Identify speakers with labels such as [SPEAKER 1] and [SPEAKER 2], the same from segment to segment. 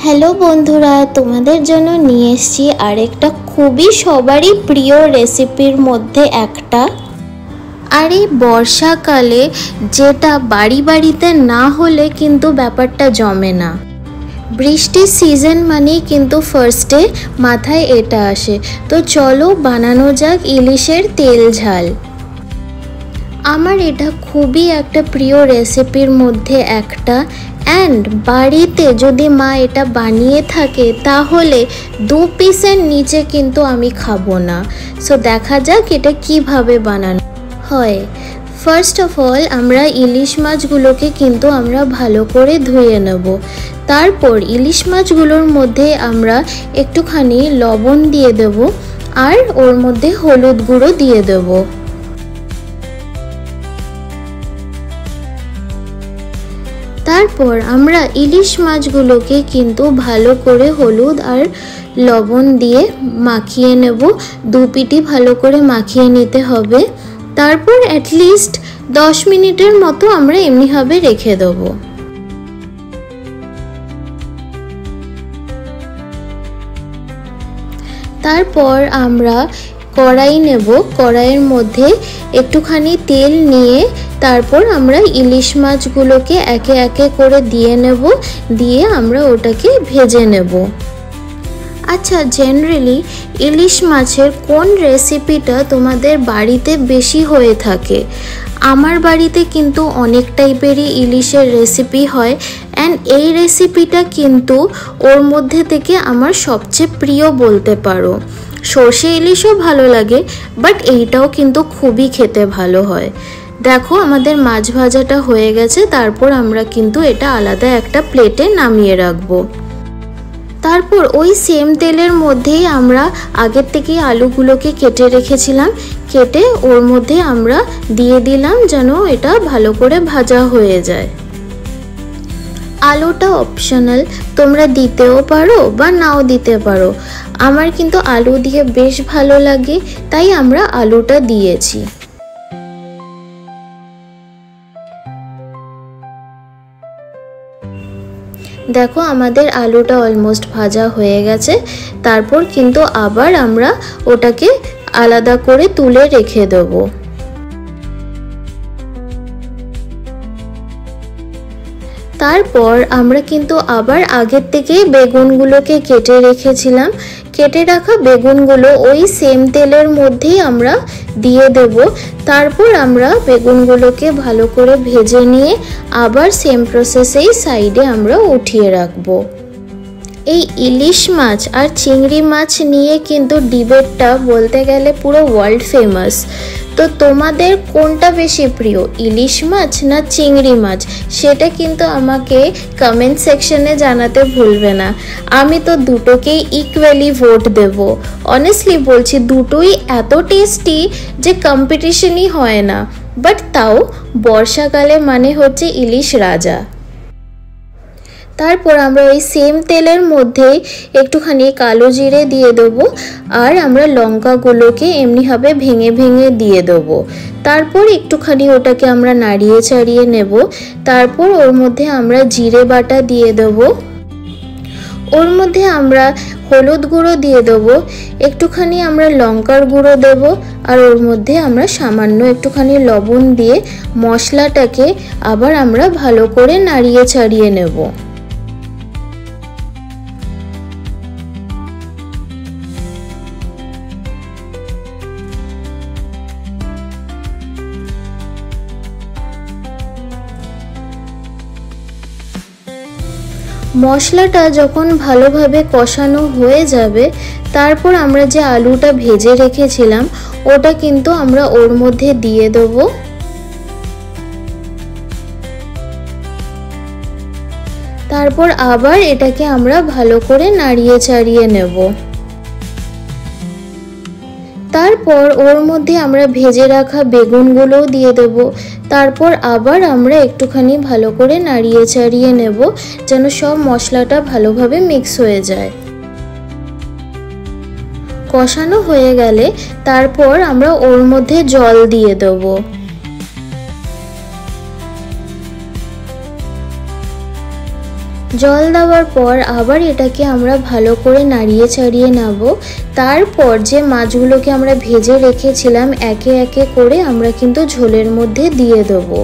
[SPEAKER 1] Hello বন্ধুরা, তোমাদের জন্য নিয়ে এসেছি আরেকটা খুবই সবারই প্রিয় রেসিপির মধ্যে একটা। আর এই বর্ষাকালে যেটা বাড়ি বাড়িতে না হলে কিন্তু ব্যাপারটা জমে না। বৃষ্টির সিজন মানেই কিন্তু ফার্স্টে মাথায় এটা আসে। তো চলো বানানো যাক ইলিশের তেল ঝাল। আমার এটা খুবই একটা প্রিয় রেসিপির মধ্যে একটা, অ্যান্ড বাড়িতে যদি মা এটা বানিয়ে থাকে তাহলে 2 পিসের নিচে কিন্তু আমি খাবো না। সো দেখা যাক এটা কিভাবে বানানো হয়। ফার্স্ট অফ অল আমরা ইলিশ মাছগুলোকে কিন্তু আমরা ভালো করে ধুয়ে নেব। তারপর ইলিশ মাছগুলোর মধ্যে আমরা একটুখানি লবণ দিয়ে দেব আর ওর মধ্যে হলুদ গুঁড়ো দিয়ে দেবো। তারপর আমরা ইলিশ মাছগুলোকে কিন্তু ভালো করে হলুদ আর লবণ দিয়ে মাখিয়ে নেব। 2 পিটি ভালো করে মাখিয়ে নিতে হবে। তারপর অ্যাটলিস্ট 10 মিনিটের মতো আমরা এমনিভাবে রেখে দেবো। তারপর আমরা কড়াই নেব, কড়াইয়ের মধ্যে একটুখানি তেল নিয়ে তারপর আমরা ইলিশ মাছগুলোকে একে একে করে দিয়ে নেব, দিয়ে আমরা ওটাকে ভেজে নেব। আচ্ছা, জেনারেলি ইলিশ মাছের কোন রেসিপিটা তোমাদের বাড়িতে বেশি হয়ে থাকে? আমার বাড়িতে কিন্তু অনেক টাইপেরই ইলিশের রেসিপি হয়, অ্যান্ড এই রেসিপিটা কিন্তু ওর মধ্যে থেকে আমার সবচেয়ে প্রিয় বলতে পারো। সর্ষে ইলিশও ভালো লাগে, বাট এইটাও কিন্তু খুবই খেতে ভালো হয়। দেখো আমাদের মাছ ভাজাটা হয়ে গেছে। তারপর আমরা কিন্তু এটা আলাদা একটা প্লেটে নামিয়ে রাখবো। তারপর ওই সেম তেলের মধ্যেই আমরা আগের থেকেই আলুগুলোকে কেটে রেখেছিলাম, কেটে ওর মধ্যে আমরা দিয়ে দিলাম যেন এটা ভালো করে ভাজা হয়ে যায়। আলুটা অপশনাল, তোমরা দিতেও পারো বা নাও দিতে পারো। আমার কিন্তু আলু দিয়ে বেশ ভালো লাগে, তাই আমরা আলুটা দিয়েছি। দেখো আমাদের আলুটা অলমোস্ট ভাজা হয়ে গেছে। তারপর কিন্তু আবার আমরা ওটাকে আলাদা করে তুলে রেখে দেবো। তারপর আমরা কিন্তু আবার আগের থেকেই বেগুনগুলোকে কেটে রেখেছিলাম। কেটে রাখা বেগুনগুলো ওই সেম তেলের মধ্যেই আমরা দিয়ে দেব। তারপর আমরা বেগুনগুলোকে ভালো করে ভেজে নিয়ে আবার সেম প্রসেসেই সাইডে আমরা উঠিয়ে রাখবো। এই ইলিশ মাছ আর চিংড়ি মাছ নিয়ে কিন্তু ডিবেটটা বলতে গেলে পুরো ওয়ার্ল্ড ফেমাস। তো তোমাদের কোনটা বেশি প্রিয়, ইলিশ মাছ না চিংড়ি মাছ? সেটা কিন্তু আমাকে কমেন্ট সেকশনে জানাতে ভুলবে না। আমি তো দুটোকেই ইকুয়ালি ভোট দেব। অনেস্টলি বলছি, দুটোই এত টেস্টি যে কম্পিটিশনই হয় না। বাট তাও বর্ষাকালে মানে হচ্ছে ইলিশ রাজা। তারপর আমরা ওই সেম তেলের মধ্যেই একটুখানি কালো জিরে দিয়ে দেবো, আর আমরা লঙ্কাগুলোকে এমনিভাবে ভেঙে ভেঙে দিয়ে দেবো। তারপর একটুখানি ওটাকে আমরা নাড়িয়ে চাড়িয়ে নেব। তারপর ওর মধ্যে আমরা জিরে বাটা দিয়ে দেবো। ওর মধ্যে আমরা হলুদ গুঁড়ো দিয়ে দেবো, একটুখানি আমরা লঙ্কার গুঁড়ো দেব, আর ওর মধ্যে আমরা সামান্য একটুখানি লবণ দিয়ে মশলাটাকে আবার আমরা ভালো করে নাড়িয়ে চাড়িয়ে নেব। মশলাটা যখন ভালোভাবে কষানো হয়ে যাবে, তারপর আমরা যে আলুটা ভেজে রেখেছিলাম ওটা কিন্তু আমরা ওর মধ্যে দিয়ে দেব। তারপর আবার এটাকে আমরা ভালো করে নাড়িয়ে চাড়িয়ে নেব। তারপর ওর মধ্যে আমরা ভেজে রাখা বেগুনগুলোও দিয়ে দেব। তারপর আবার আমরা একটুখানি ভালো করে নাড়িয়ে চাড়িয়ে নেব যেন সব মশলাটা ভালোভাবে মিক্স হয়ে যায়। কষানো হয়ে গেলে তারপর আমরা ওর মধ্যে জল দিয়ে দেবো। জল দেওয়ার পর আবার এটাকে আমরা ভালো করে নাড়িয়ে ছাড়িয়ে নেব। তারপর যে মাছগুলোকে আমরা ভেজে রেখেছিলাম একে একে করে আমরা কিন্তু ঝোলের মধ্যে দিয়ে দেবো।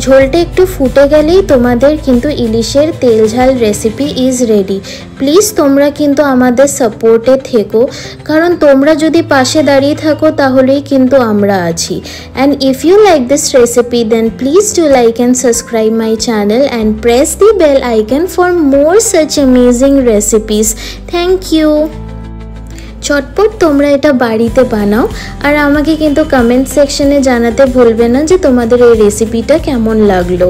[SPEAKER 1] ঝোলটা একটু ফুটে গেলেই তোমাদের কিন্তু ইলিশের তেল ঝাল রেসিপি ইজ রেডি। প্লিজ তোমরা কিন্তু আমাদের সাপোর্টে থেকো, কারণ তোমরা যদি পাশে দাঁড়িয়ে থাকো তাহলেই কিন্তু আমরা আছি। And if you like this recipe then please do like and subscribe my channel and press the bell icon for more such amazing recipes. Thank you. চটপট তোমরা এটা বাড়িতে বানাও আর আমাকে কিন্তু কমেন্ট সেকশনে জানাতে ভুলবে না যে তোমাদের এই রেসিপিটা কেমন লাগলো।